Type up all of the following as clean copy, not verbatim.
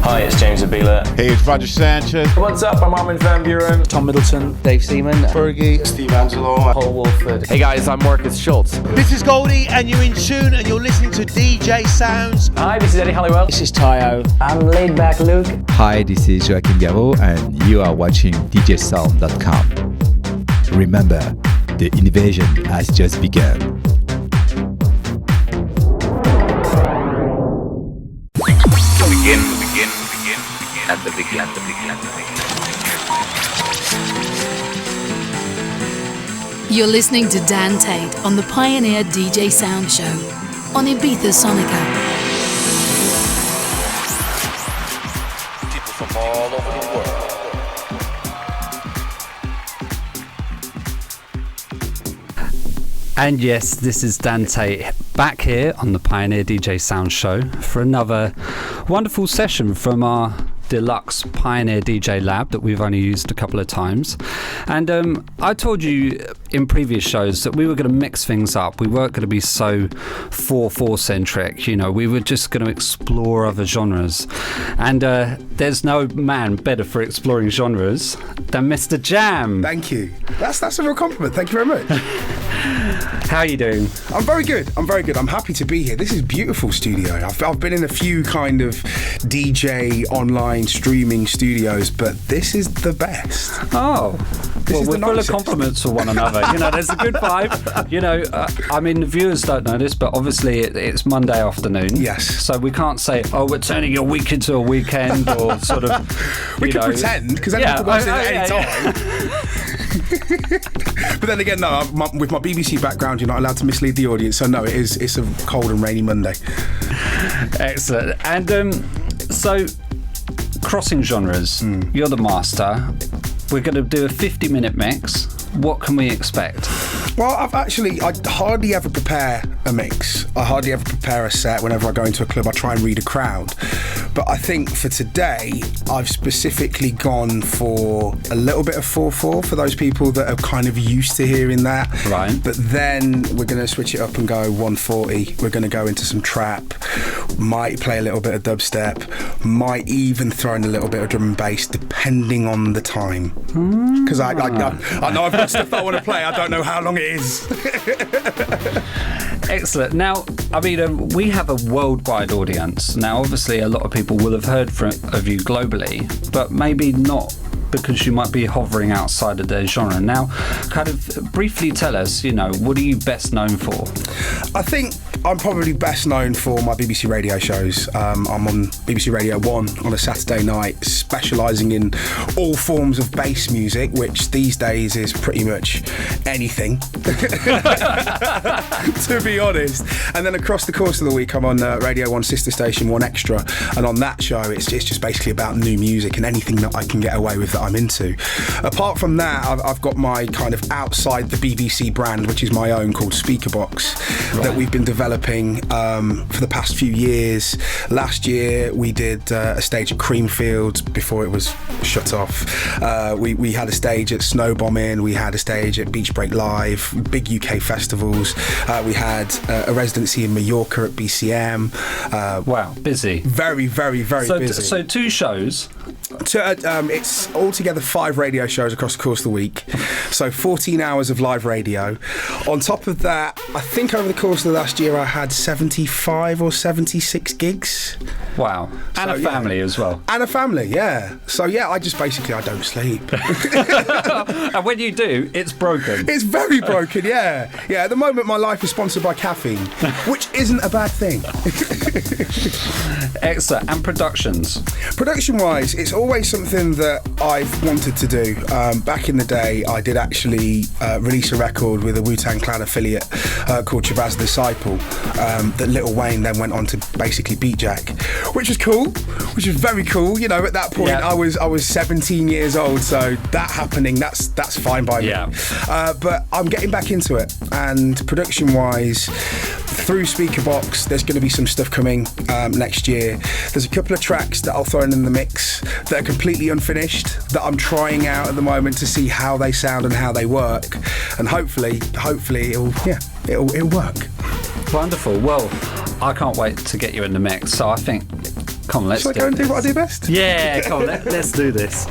Hi, it's James Abila. Hey, it's Roger Sanchez. What's up? I'm Armin van Buren. Tom Middleton. Dave Seaman. Fergie. Steve Angelo. Paul Wolford. Hey guys, I'm Marcus Schultz. This is Goldie and you're in tune and you're listening to DJ Sounds. Hi, this is Eddie Halliwell. This is Tayo. I'm Laid Back Luke. Hi, this is Joachim Garraud and you are watching DJsound.com. Remember, the invasion has just begun. Begin at the beginning. You're listening to Dan Tait on the Pioneer DJ Sound Show on Ibiza Sonica. People from all over the world. And yes, this is Dan Tait back here on the Pioneer DJ Sound Show for another wonderful session from our deluxe Pioneer DJ lab that we've only used a couple of times. And I told you in previous shows that we were going to mix things up. We weren't going to be so 4/4 centric, you know, we were just going to explore other genres. And there's no man better for exploring genres than MistaJam. Thank you. That's a real compliment. Thank you very much. How are you doing? I'm very good. I'm happy to be here. This is beautiful studio. I've been in a few kind of DJ online streaming studios, but this is the best. Oh, well, we're full of compliments for one another. You know, there's a good vibe. You know, I mean, the viewers don't know this, but obviously it's Monday afternoon. Yes. So we can't say, oh, we're turning your week into a weekend, or sort of. We can pretend, because anyone can watch it at any time. But then again, no, with my BBC background, you're not allowed to mislead the audience. So no, it's a cold and rainy Monday. Excellent. And so, crossing genres, you're the master. We're going to do a 50-minute mix. What can we expect? Well, I hardly ever prepare a mix. I hardly ever prepare a set. Whenever I go into a club, I try and read a crowd. But I think for today, I've specifically gone for a little bit of 4/4 for those people that are kind of used to hearing that. Right. But then we're going to switch it up and go 140. We're going to go into some trap. Might play a little bit of dubstep. Might even throw in a little bit of drum and bass, depending on the time. Because I know I've got stuff that I want to play. I don't know how long it is. Excellent. Now, I mean, we have a worldwide audience. Now, obviously, a lot of people will have heard of you globally, but maybe not because you might be hovering outside of their genre. Now, kind of briefly tell us, you know, what are you best known for? I think I'm probably best known for my BBC radio shows. I'm on BBC Radio 1 on a Saturday night, specialising in all forms of bass music, which these days is pretty much anything, to be honest. And then across the course of the week, I'm on Radio 1 sister station 1 Extra, and on that show, it's just basically about new music and anything that I can get away with that I'm into. Apart from that, I've got my kind of outside the BBC brand, which is my own, called Speakerbox, that we've been developing for the past few years. Last year we did a stage at Creamfield before it was shut off. We had a stage at Snowbombing, we had a stage at Beach Break Live, big UK festivals. We had a residency in Mallorca at BCM. Wow, busy. Very, very, very busy. So 2 shows. It's altogether 5 radio shows across the course of the week, so 14 hours of live radio. On top of that, I think over the course of the last year I had 75 or 76 gigs. Wow. And a family as well. And a family, yeah. So yeah, I don't sleep. And when you do, it's broken. It's very broken, yeah. Yeah, at the moment my life is sponsored by caffeine, which isn't a bad thing. Excellent. And productions? Production-wise, it's always something that I've wanted to do. Back in the day, I did actually release a record with a Wu-Tang Clan affiliate called Shabazz Disciple, that Lil Wayne then went on to basically beat Jack, which was cool, which was very cool. You know, at that point, I was 17 years old, so that happening, that's fine by me. But I'm getting back into it, and production-wise, through Speakerbox, there's going to be some stuff coming next year. There's a couple of tracks that I'll throw in the mix that are completely unfinished, that I'm trying out at the moment to see how they sound and how they work, and hopefully it'll work. Wonderful. Well, I can't wait to get you in the mix. So I think, come on, let's Shall I go and do what I do best? Yeah, come on, let's do this.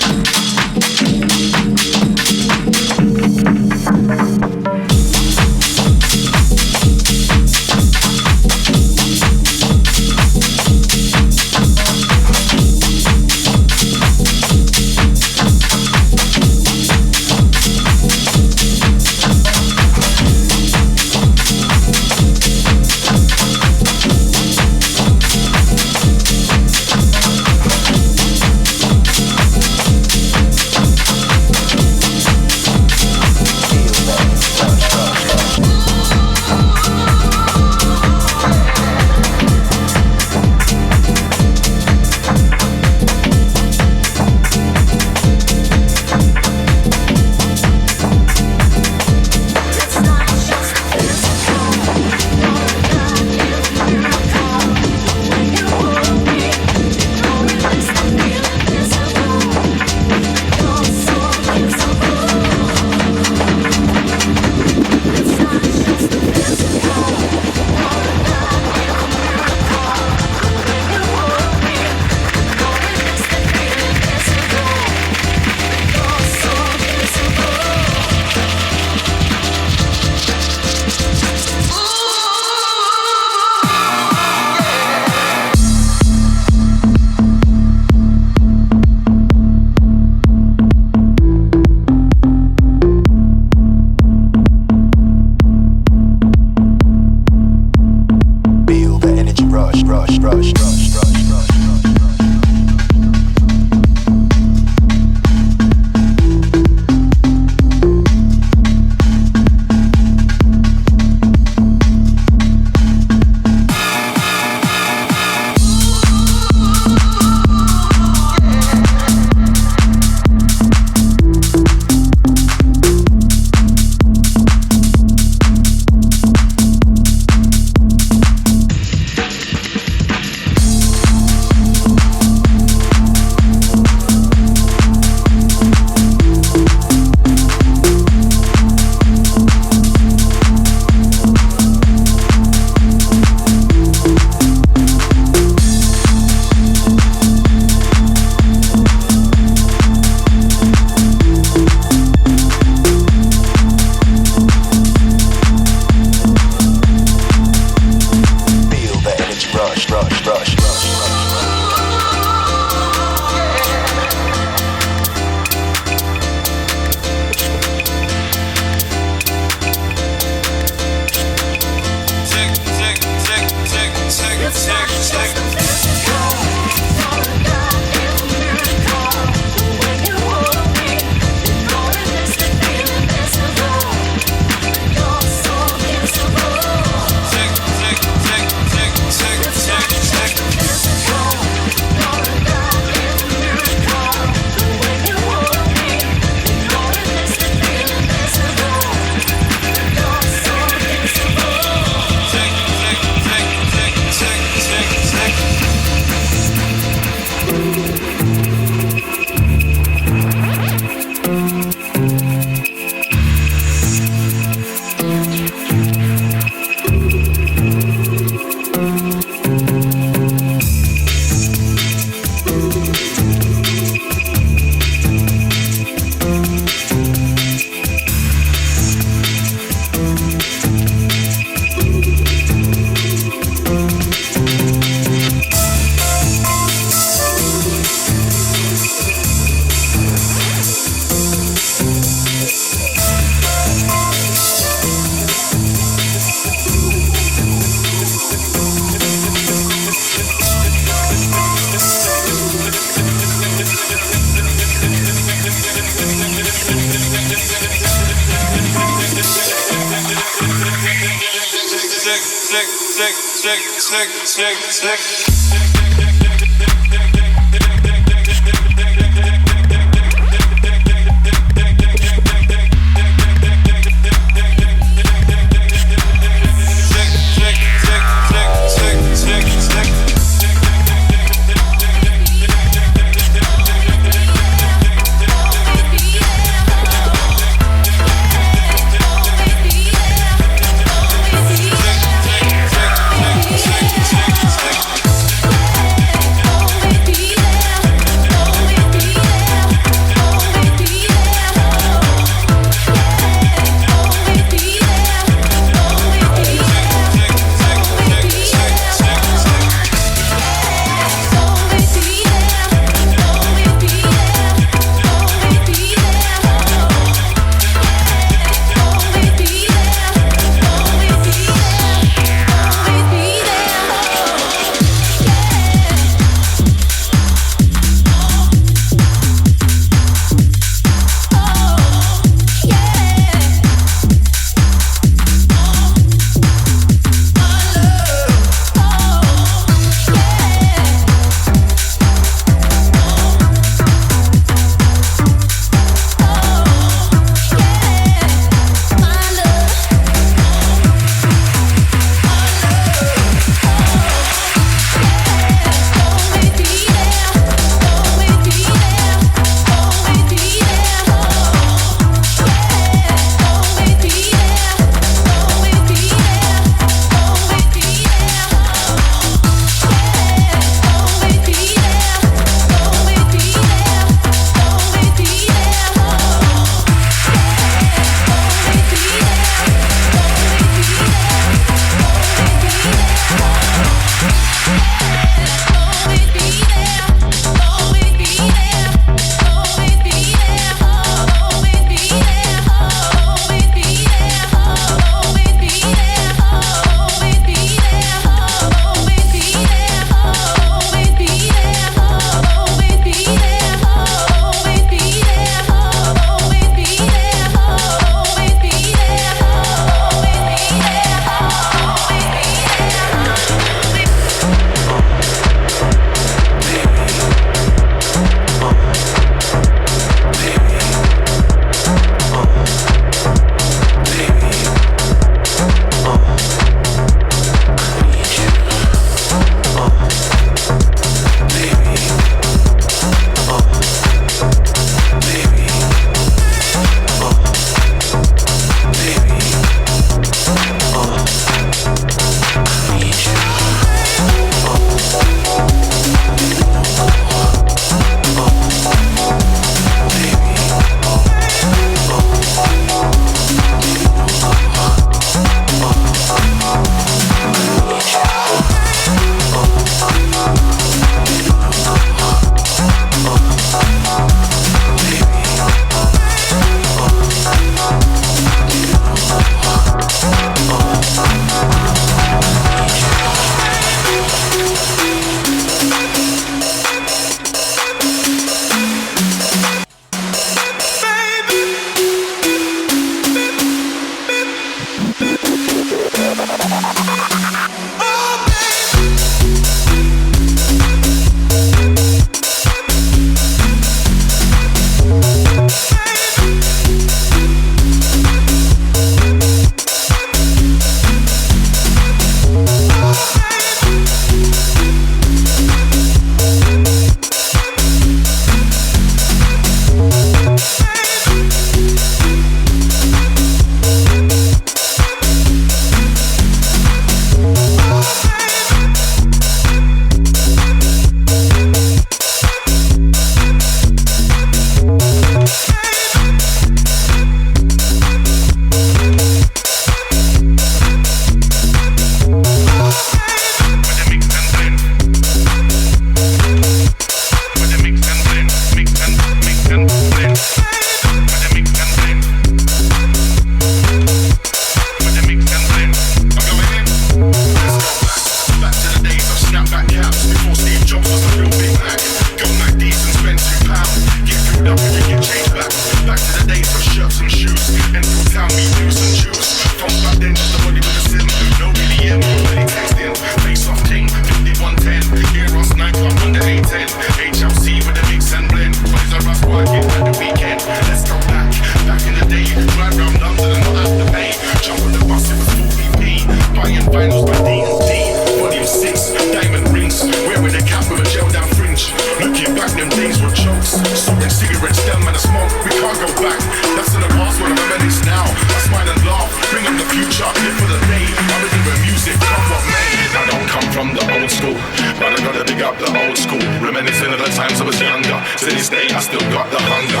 times I was younger. To this day I still got the hunger.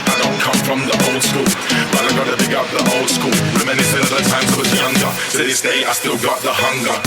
I don't come from the old school, but I gotta big up the old school. Reminiscing of the times I was younger. To this day I still got the hunger.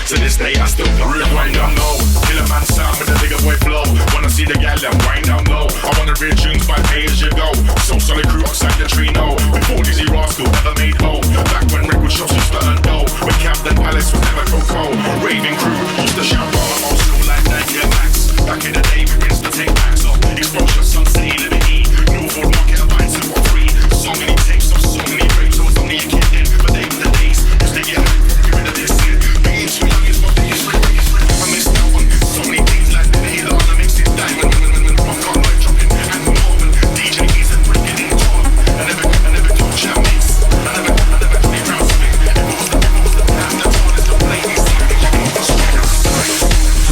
To this day I still got the wind down low. Killer man sound with a bigger boy flow. Wanna see the gal and wind down low. I wanna read tunes by pay as you go. So solid crew outside the tree no. Before Dizzy Rascal ever made home. Back when record shops used to earn dough. When Camden Palace was never cocoa. Raving crew used to shout bomb. I'm still like 9 max. Back in the day we rinsed to take backs off. Exposure, Sunset, Liberty. Northwood Market, a bite 2 or 3. So many tapes of so many breaks. I was only a kid then, but they were the days. Used to get rid of this shit. Being too young is what they used to. I missed that one. So many things like the hit on the mix it diamond. I've got my dropping and Norman. DJ isn't breaking in top. I never touch that mix. I never play round spin. It was the plan that's hard as the play. It's like a game of straight outside.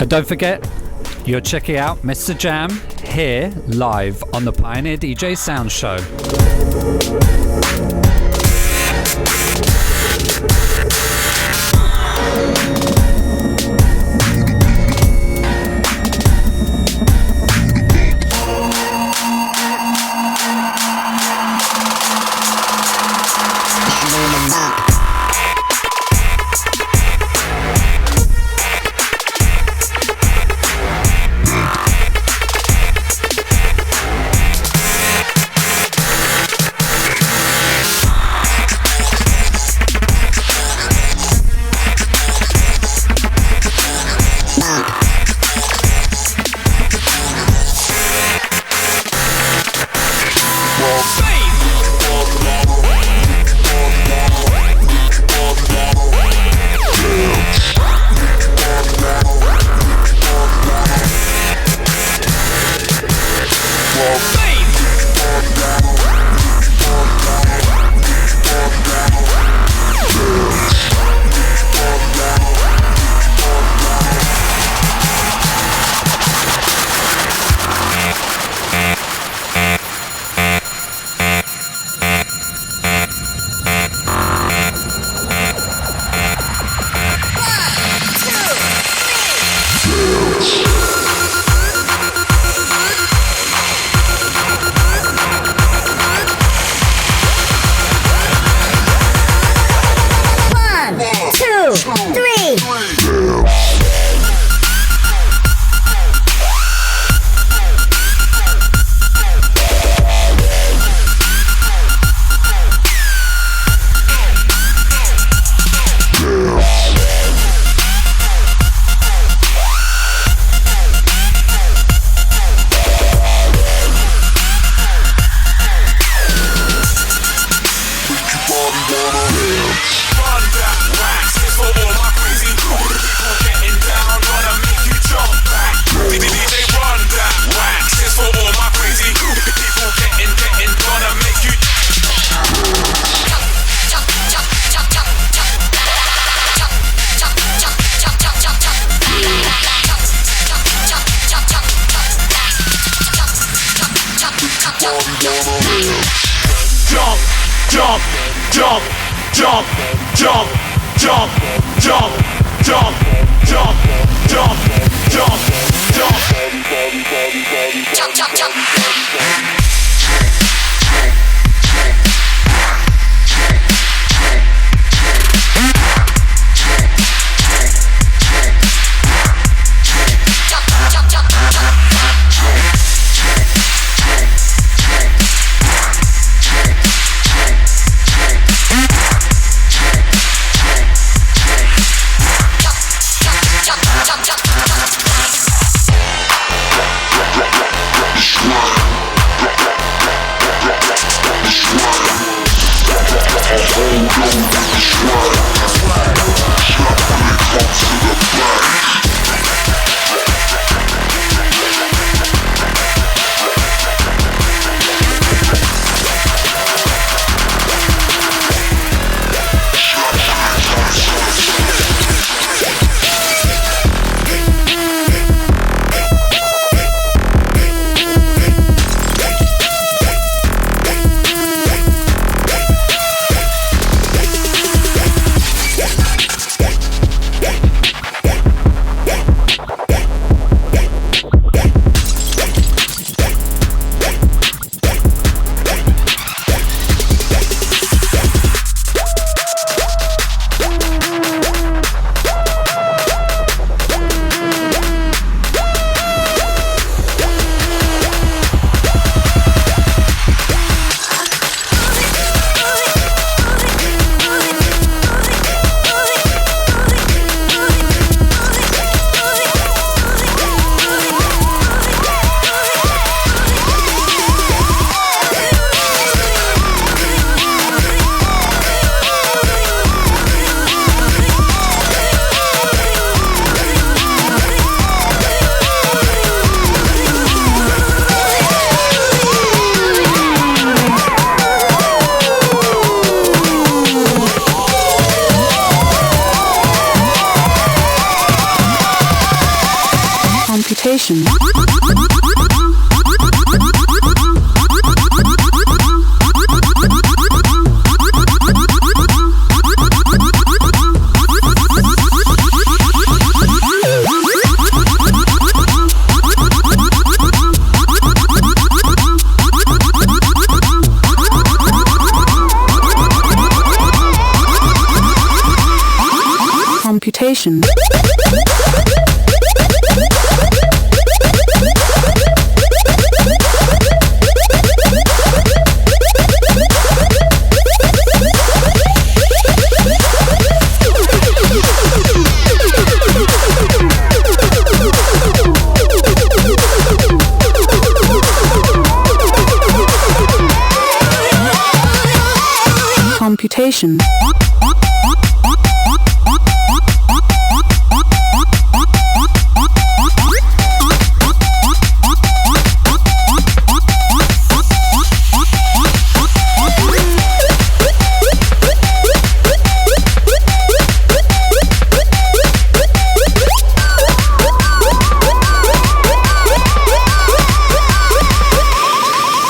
And don't forget, you're checking out MistaJam here live on the Pioneer DJ Sounds Show. Right. Computation. Computation. Computation.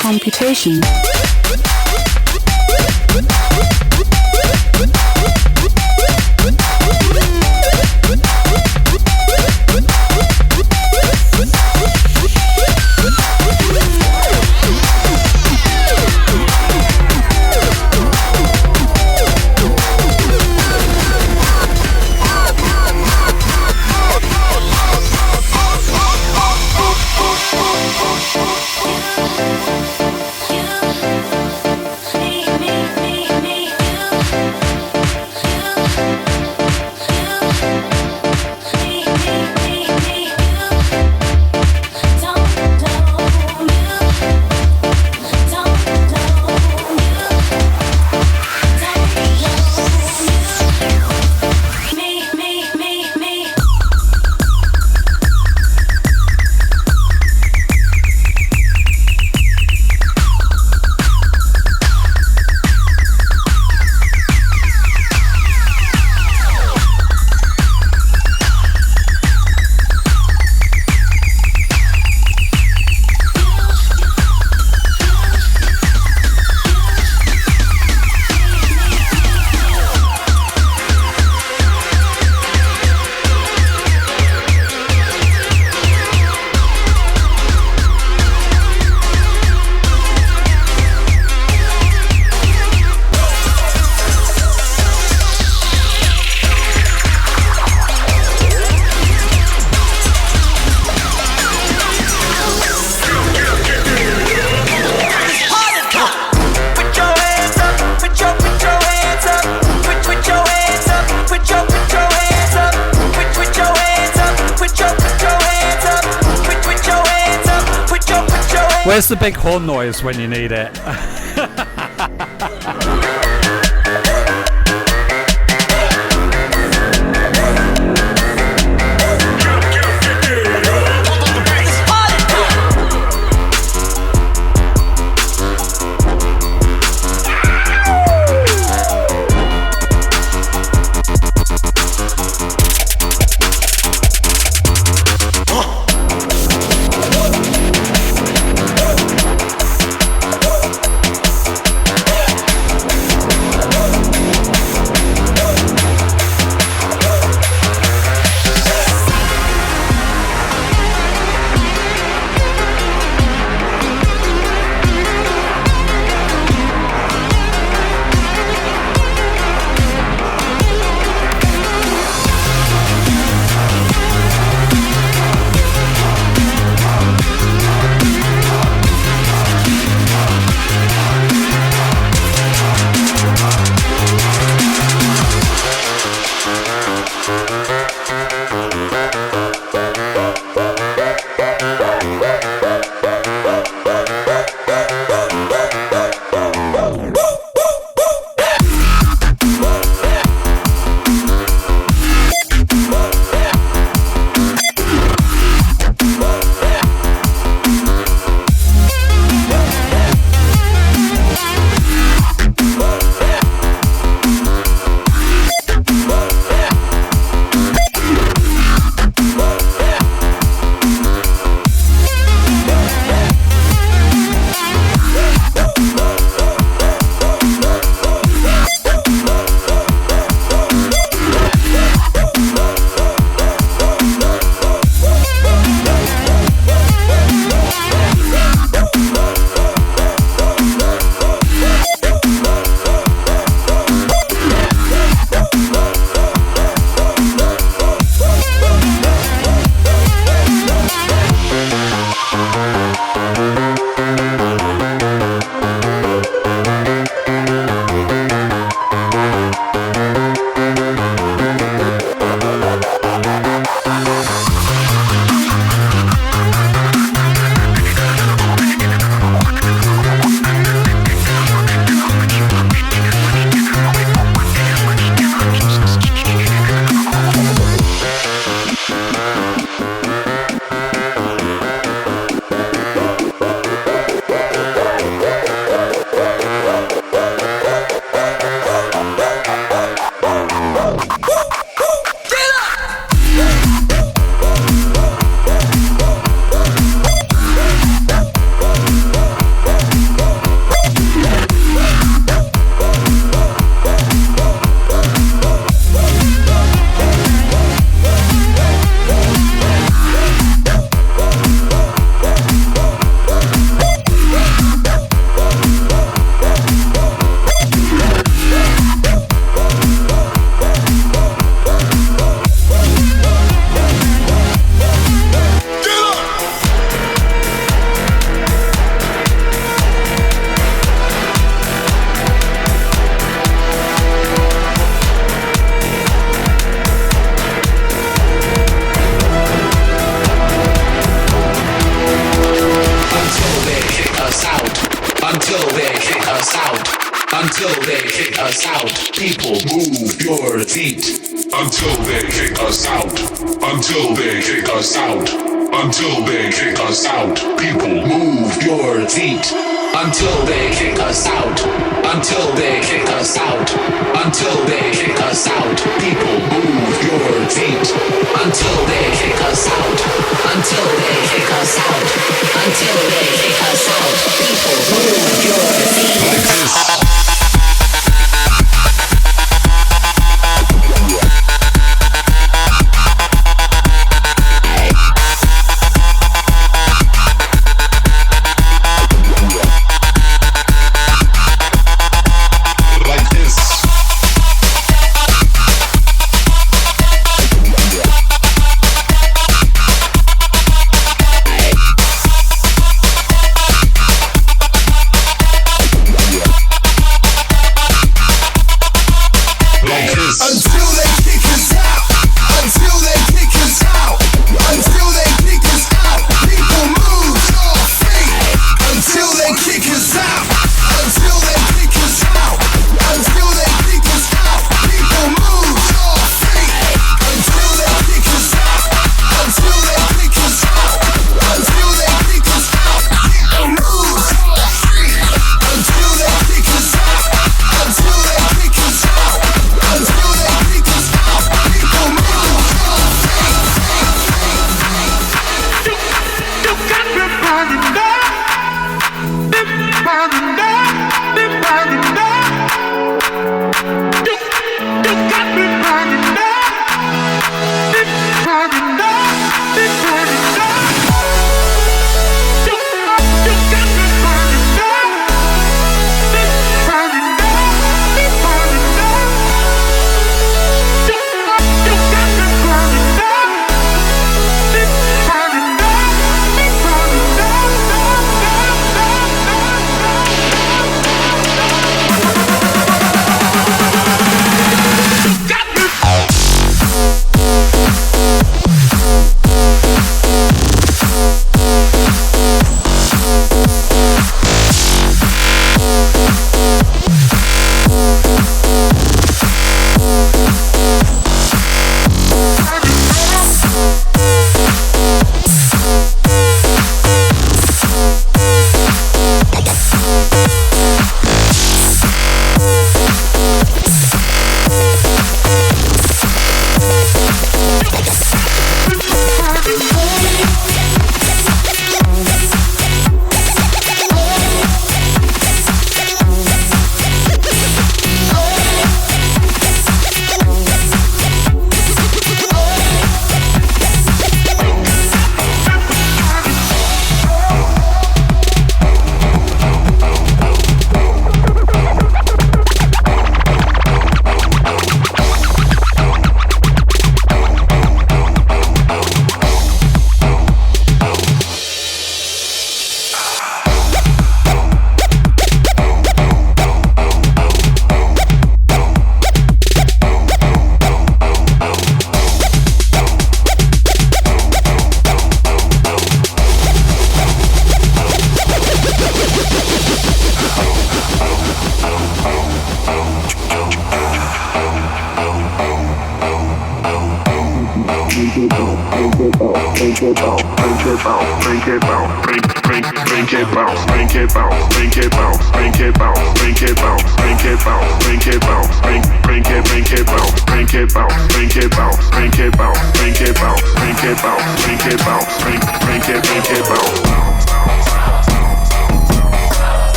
Computation. Where's the big horn noise when you need it? until they kick us out. People move your feet. Until they kick us out. Until they kick us out. Until they kick us out. People move your feet. Until they kick us out. Until they kick us out. Until they kick us out. People move your feet. Until they kick us out. Until they kick us out. Until they kick us out. People move your feet. Like this.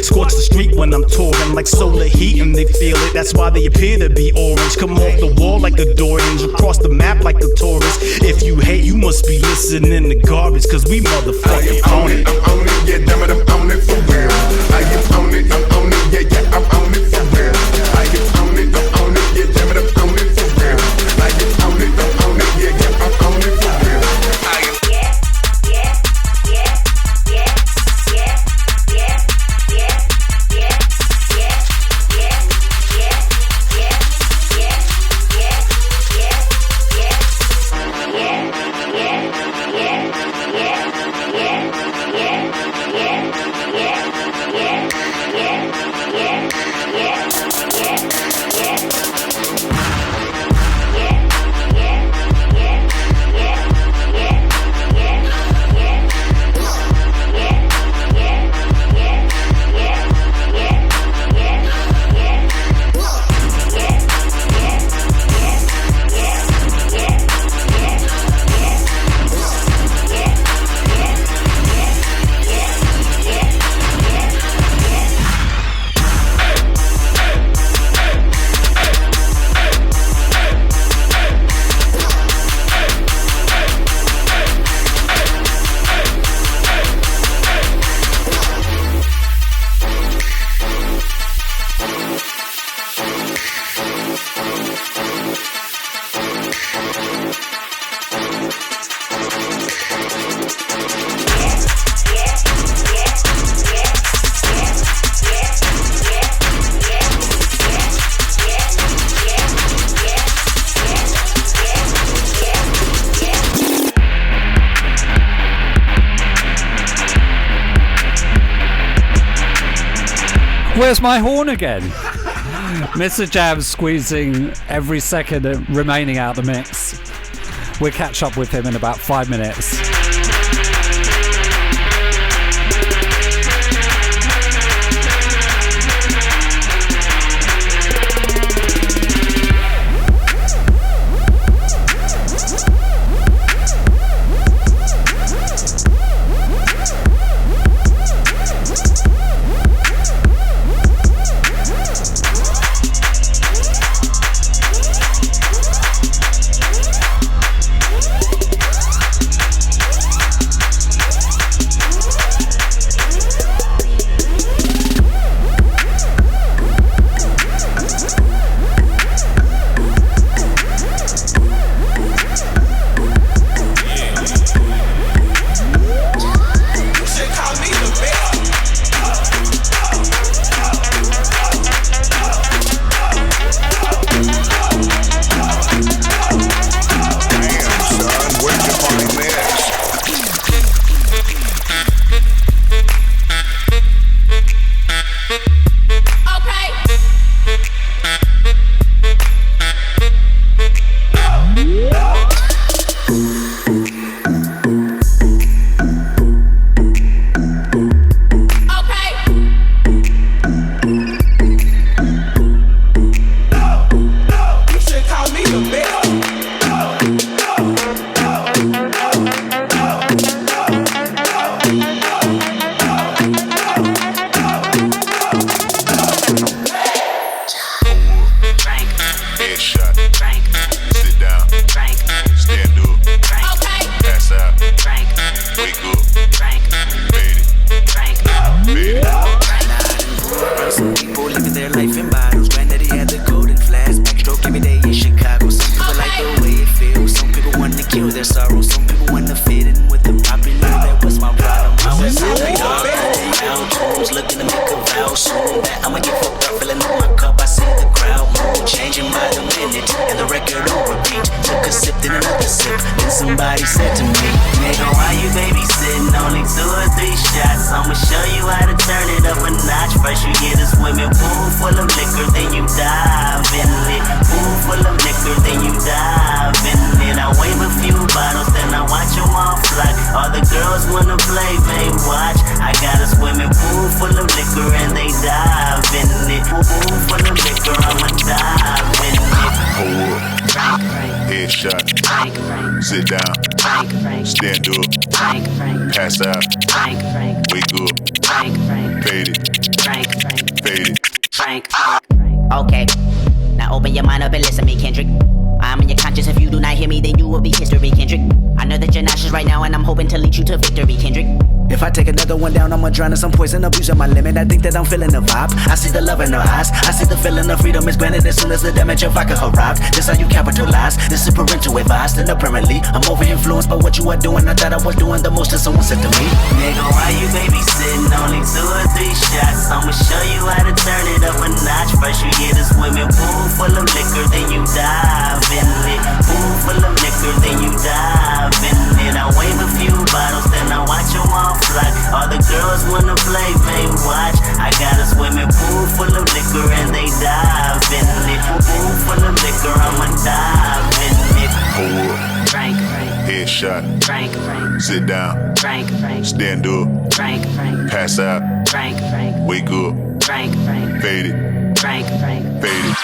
Scorch the street when I'm touring like solar heat and they feel it. That's why they appear to be orange. Come off the wall like a door hinge, across the map like a tourist. If you hate, you must be listening to garbage, cause we motherfucking own it. I'm on it, yeah, damn it, I'm on it for real. I am on it, yeah, yeah, I'm on it for real. I am on it, yeah, damn it, I'm on it for real. I am on it, yeah, yeah, I'm on it for real. I am. Where's my horn again? MistaJam squeezing every second remaining out the mix. We'll catch up with him in about 5 minutes. Sit down, stand up, pass out, wake up, fade it, Faded. Frank. Okay, now open your mind up and listen to me, Kendrick. I'm in your conscience. If you do not hear me, then you will be history, Kendrick. I know that you're nauseous right now, and I'm hoping to lead you to victory, Kendrick. If I take another one down, I'ma drown in some poison, abusing my limit. I think that I'm feeling the vibes. I see the love in her eyes. I see the feeling of freedom is granted as soon as the damage of vodka arrives. This how you capitalize. This is parental advice. Then apparently, I'm over influenced by what you are doing. I thought I was doing the most, and someone said to me, Nigga, why you babysitting? Only 2 or 3 shots. I'ma show you how to turn it up a notch. First you get a swimming pool full of liquor, then you dive in it. Pool full of liquor, then you dive in it. I wave a few bottles, then I watch them all fly. All the girls wanna play, they watch. I got a swimming pool full of liquor and they dive in it. Pool full of liquor, I'ma dive in it. Hold up. Frank. Headshot. Frank. Sit down. Frank. Stand up. Frank. Pass out. Frank. Wake up. Frank. Faded. Frank. Faded.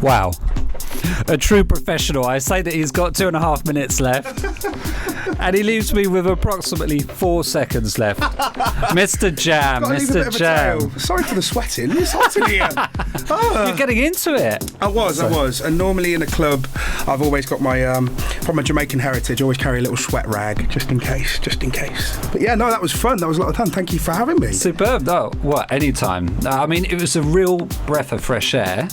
Wow. A true professional. I say that he's got 2.5 minutes left. And he leaves me with approximately 4 seconds left. MistaJam, MistaJam. Sorry for the sweating. It's hot in here. You're getting into it. I was. And normally in a club, I've always got my, from a Jamaican heritage, I always carry a little sweat rag, just in case. But yeah, no, that was fun. That was a lot of fun. Thank you for having me. Superb. Oh, what? Anytime. I mean, it was a real breath of fresh air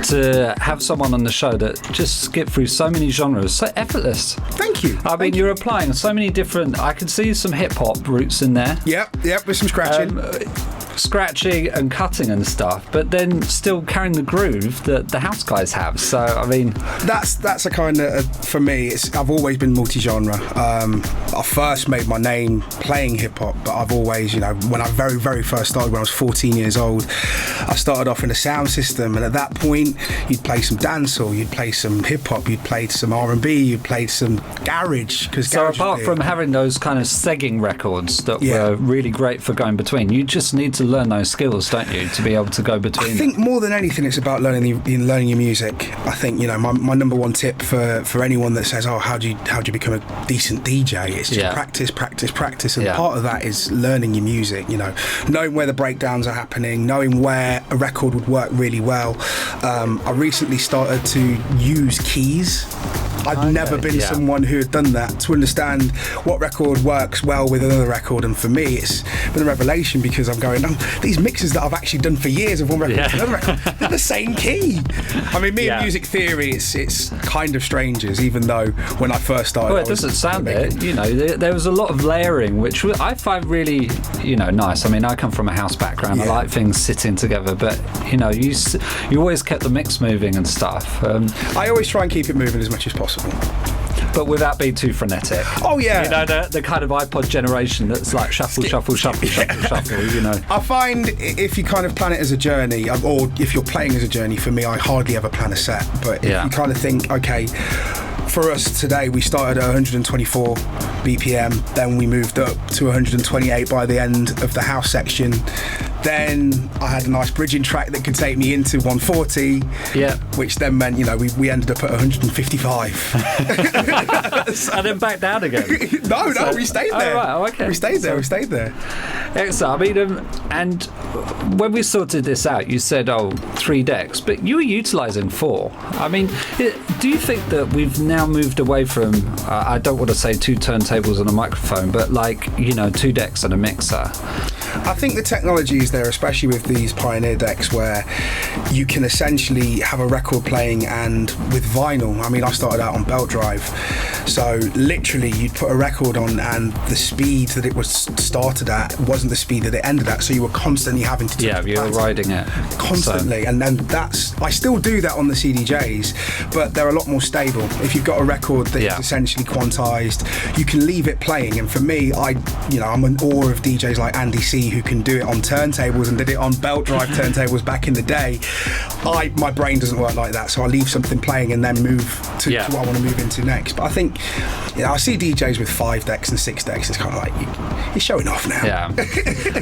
to have someone on the show that just skipped through so many genres, so effortless. Thank you. I mean, you're applying so many different. I can see some hip hop roots in there. Yep, with some scratching. Scratching and cutting and stuff, but then still carrying the groove that the house guys have. So I mean, that's a kind of for me. I've always been multi-genre. I first made my name playing hip hop, but I've always, when I very, very first started when I was 14 years old, I started off in a sound system, and at that point, you'd play some dancehall, you'd play some hip hop, you'd play some R&B, you'd play some garage. So apart from having those kind of segging records that were really great for going between, you just need to learn those skills, don't you, to be able to go between. I think more than anything, it's about learning your music. I think my number one tip for anyone that says, "Oh, how do you become a decent DJ?" It's just practice, and part of that is learning your music. Knowing where the breakdowns are happening, knowing where a record would work really well. I recently started to use keys. I've never been someone who had done that, to understand what record works well with another record, and for me it's been a revelation, because I'm going, these mixes that I've actually done for years of one record to another record, they're the same key. I mean, me and music theory, it's kind of strangers, even though when I first started... Well, it doesn't sound it. There was a lot of layering, which I find really, nice. I mean, I come from a house background. I like things sitting together, but, you always kept the mix moving and stuff. I always try and keep it moving as much as possible. But without being too frenetic. Oh yeah. The kind of iPod generation that's like shuffle. I find if you kind of plan it as a journey, or if you're playing as a journey, for me, I hardly ever plan a set. But if you kind of think, okay, for us today, we started at 124 BPM, then we moved up to 128 by the end of the house section. Then I had a nice bridging track that could take me into 140, which then meant, we ended up at 155. And then back down again. No, we stayed there. Oh, right, okay. We stayed there. Excellent. I mean, and when we sorted this out, you said, 3 decks, but you were utilising 4. I mean, do you think that we've now moved away from, I don't want to say 2 turntables and a microphone, but 2 decks and a mixer? I think the technology is there, especially with these Pioneer decks, where you can essentially have a record playing, and with vinyl, I mean, I started out on belt drive, so literally you'd put a record on and the speed that it was started at wasn't the speed that it ended at, so you were constantly having to you were riding it constantly, and then that's, I still do that on the CDJs, but they're a lot more stable. If you've got a record that is essentially quantized, you can leave it playing. And for me, I'm in awe of DJs like Andy C, who can do it on turntables and did it on belt drive turntables back in the day. My brain doesn't work like that, so I leave something playing and then move to what I want to move into next. But I think, I see DJs with 5 decks and 6 decks. It's kind of like you're showing off now. Yeah.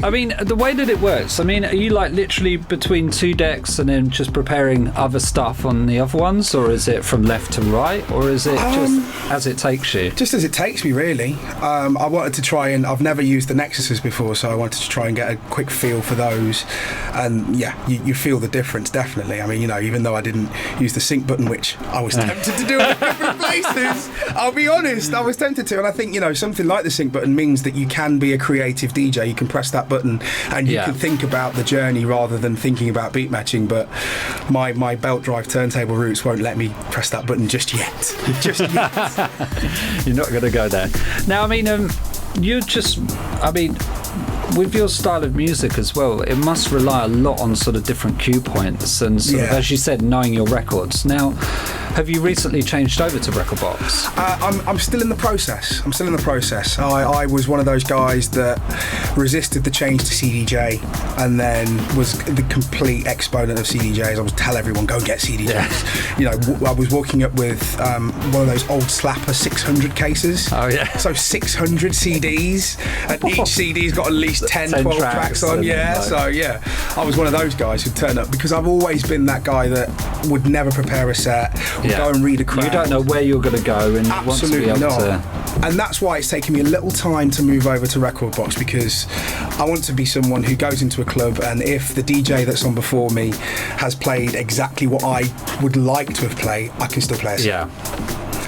I mean, the way that it works, I mean, are you like literally between 2 decks and then just preparing other stuff on the other ones, or is it from left to right, or is it just as it takes you? Just as it takes me, really. I wanted to try, and I've never used the nexuses before, so I wanted to try and get a quick feel for those. And you feel the difference, definitely. I mean, even though I didn't use the sync button, which I was tempted to do in different places, I'll be honest, I was tempted to. And I think, something like the sync button means that you can be a creative DJ. You can press that button and you can think about the journey rather than thinking about beat matching. But my belt drive turntable roots won't let me press that button just yet. Just yet. You're not going to go there. Now, I mean, with your style of music as well, it must rely a lot on sort of different cue points and sort of, as you said, knowing your records. Now, have you recently changed over to Rekordbox? I'm still in the process. I was one of those guys that resisted the change to CDJ and then was the complete exponent of CDJs. I would tell everyone, go and get CDJs. I was walking up with one of those old Slapper 600 cases. Oh, yeah. So 600 CDs, and each CD's got at least 10 12 tracks on. I was one of those guys who'd turn up, because I've always been that guy that would never prepare a set, would go and read a crowd. You don't know where you're going to go, and absolutely you want to be able not. And that's why it's taken me a little time to move over to Rekordbox, because I want to be someone who goes into a club, and if the DJ that's on before me has played exactly what I would like to have played, I can still play a set.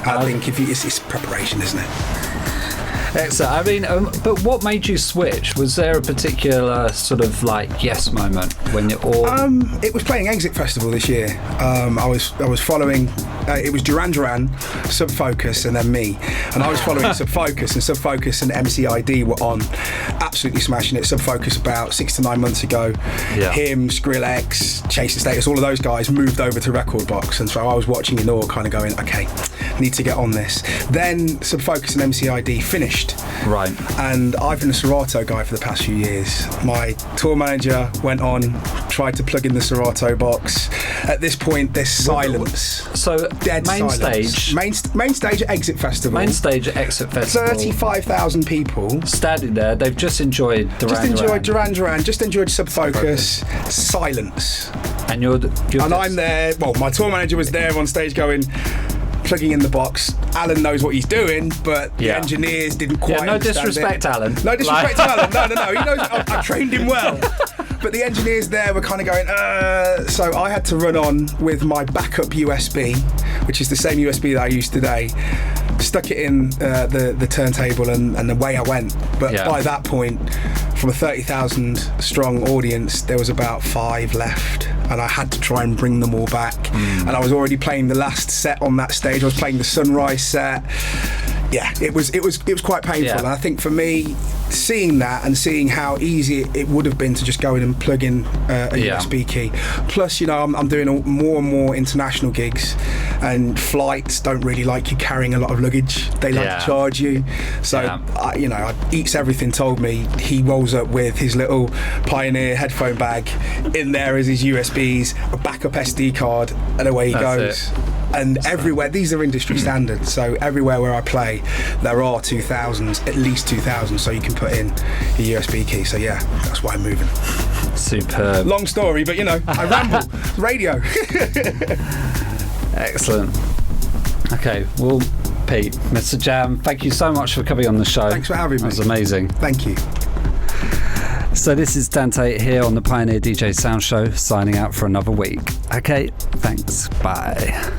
I think it's preparation, isn't it? Excellent. I mean, but what made you switch? Was there a particular sort of yes moment when it all? It was playing Exit Festival this year. I was following. It was Duran Duran, Sub Focus, and then me. And I was following Sub Focus, and Sub Focus and MCID were on, absolutely smashing it. Sub Focus about 6 to 9 months ago. Him, Skrillex, Chase and Status, all of those guys moved over to Rekordbox, and so I was watching in awe, kind of going, okay, I need to get on this. Then Sub Focus and MCID finished. Right. And I've been a Serato guy for the past few years. My tour manager went on, tried to plug in the Serato box. At this point, there's silence. So dead main silence. Stage. Main stage at Exit Festival. 35,000 people standing there. They've just enjoyed Duran Duran. Just enjoyed Sub Focus. Silence. And I'm there. Well, my tour manager was there on stage going, plugging in the box. Alan knows what he's doing, but the engineers didn't quite no understand disrespect, it. Alan. No disrespect to Alan. No. He knows I trained him well. But the engineers there were kind of going, so I had to run on with my backup USB, which is the same USB that I use today, stuck it in the turntable, and away I went. But by that point, from a 30,000 strong audience, there was about 5 left, and I had to try and bring them all back. And I was already playing the last set on that stage. I was playing the Sunrise set. It was quite painful. And I think for me, seeing that and seeing how easy it would have been to just go in and plug in a USB key. Plus, I'm doing more and more international gigs, and flights don't really like you carrying a lot of luggage. They like to charge you. So, Eats Everything told me he rolls up with his little Pioneer headphone bag. In there is his USBs, a backup SD card, and away he goes. And everywhere, these are industry standards, so everywhere where I play, there are 2000s, at least 2000, so you can put in your USB key. So that's why I'm moving. Superb. Long story, but I ramble. Radio. Excellent. Okay, well, Pete, MistaJam, thank you so much for coming on the show. Thanks for having me. That was amazing. Thank you. So this is Dan Tait here on the Pioneer DJsounds Show, signing out for another week. Okay, thanks. Bye.